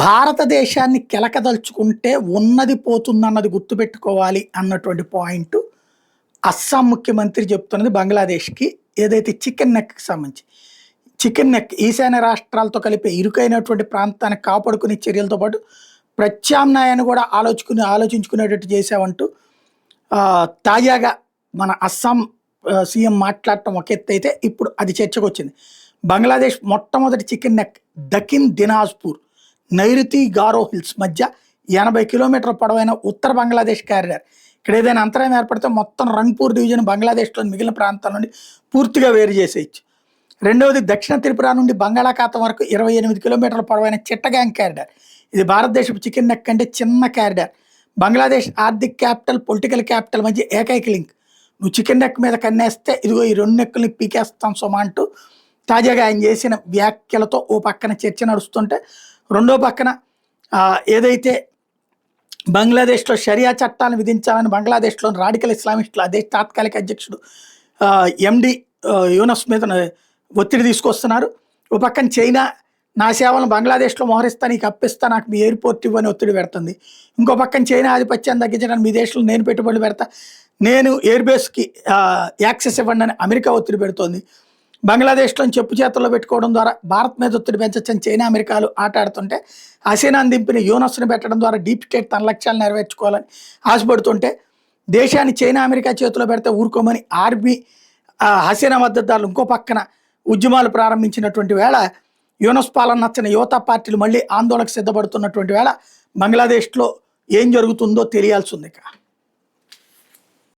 భారతదేశాన్ని కెలకదలుచుకుంటే ఉన్నది పోతుందన్నది గుర్తుపెట్టుకోవాలి అన్నటువంటి పాయింట్ అస్సాం ముఖ్యమంత్రి చెప్తున్నది బంగ్లాదేశ్కి ఏదైతే చికెన్ నెక్కి సంబంధించి చికెన్ నెక్ ఈశాన్య రాష్ట్రాలతో కలిపి ఇరుకైనటువంటి ప్రాంతాన్ని కాపాడుకునే చర్యలతో పాటు ప్రత్యామ్నాయాన్ని కూడా ఆలోచించుకునేటట్టు చేసామంటూ తాజాగా మన అస్సాం సీఎం మాట్లాడటం ఒక ఎత్తు అయితే ఇప్పుడు అది చర్చకు వచ్చింది. బంగ్లాదేశ్ మొట్టమొదటి చికెన్ నెక్ దకిన్ దినాజ్పూర్ నైరుతి గారో హిల్స్ మధ్య 80 కిలోమీటర్ల పొడవైన ఉత్తర బంగ్లాదేశ్ కారిడార్. ఇక్కడ ఏదైనా అంతరాయం ఏర్పడితే మొత్తం రంగ్పూర్ డివిజన్ బంగ్లాదేశ్లోని మిగిలిన ప్రాంతాల నుండి పూర్తిగా వేరు చేసేయచ్చు. రెండవది దక్షిణ త్రిపుర నుండి బంగాళాఖాతం వరకు 28 కిలోమీటర్ల పొడవైన చిట్టగాంగ్ కారిడార్. ఇది భారతదేశపు చికెన్ నెక్ కంటే చిన్న కారిడార్. బంగ్లాదేశ్ ఆర్థిక క్యాపిటల్, పొలిటికల్ క్యాపిటల్ మధ్య ఏకైక లింక్. నువ్వు చికెన్ నెక్ మీద కన్నేస్తే ఇదిగో ఈ 2 నెక్కుల్ని పీకేస్తాం సొమా అంటూ తాజాగా ఆయన చేసిన వ్యాఖ్యలతో ఓ పక్కన చర్చ నడుస్తుంటే రెండో పక్కన ఏదైతే బంగ్లాదేశ్లో షరియా చట్టాలను విధించాలని బంగ్లాదేశ్లోని రాడికల్ ఇస్లామిస్టులు ఆ దేశ తాత్కాలిక అధ్యక్షుడు ఎండి యూనస్ మీద ఒత్తిడి తీసుకొస్తున్నారు. ఓ పక్కన చైనా నా సేవలను బంగ్లాదేశ్లో మోహరిస్తా, నీకు అప్పిస్తా, నాకు మీ ఎయిర్పోర్ట్ ఇవ్వని ఒత్తిడి పెడుతుంది. ఇంకో పక్కన చైనా ఆధిపత్యాన్ని తగ్గించడానికి మీ దేశంలో నేను పెట్టుబడులు పెడతా, నేను ఎయిర్ బేస్కి యాక్సెస్ ఇవ్వండి అని అమెరికా ఒత్తిడి పెడుతోంది. బంగ్లాదేశ్లో చెప్పు చేతుల్లో పెట్టుకోవడం ద్వారా భారత్ మీద ఒత్తిడి పెంచొచ్చని చైనా అమెరికాలు ఆట ఆడుతుంటే హసీనాను దింపిన యూనస్ను పెట్టడం ద్వారా డీప్ స్టేట్ తన లక్ష్యాలు నెరవేర్చుకోవాలని ఆశపడుతుంటే దేశాన్ని చైనా అమెరికా చేతిలో పెడితే ఊరుకోమని ఆర్మీ హసీనా మద్దతుదారులు ఇంకో పక్కన ఉద్యమాలు ప్రారంభించినటువంటి వేళ యూనస్ పాలన నచ్చని యువత పార్టీలు మళ్ళీ ఆందోళనకు సిద్ధపడుతున్నటువంటి వేళ బంగ్లాదేశ్లో ఏం జరుగుతుందో తెలియాల్సి ఉంది.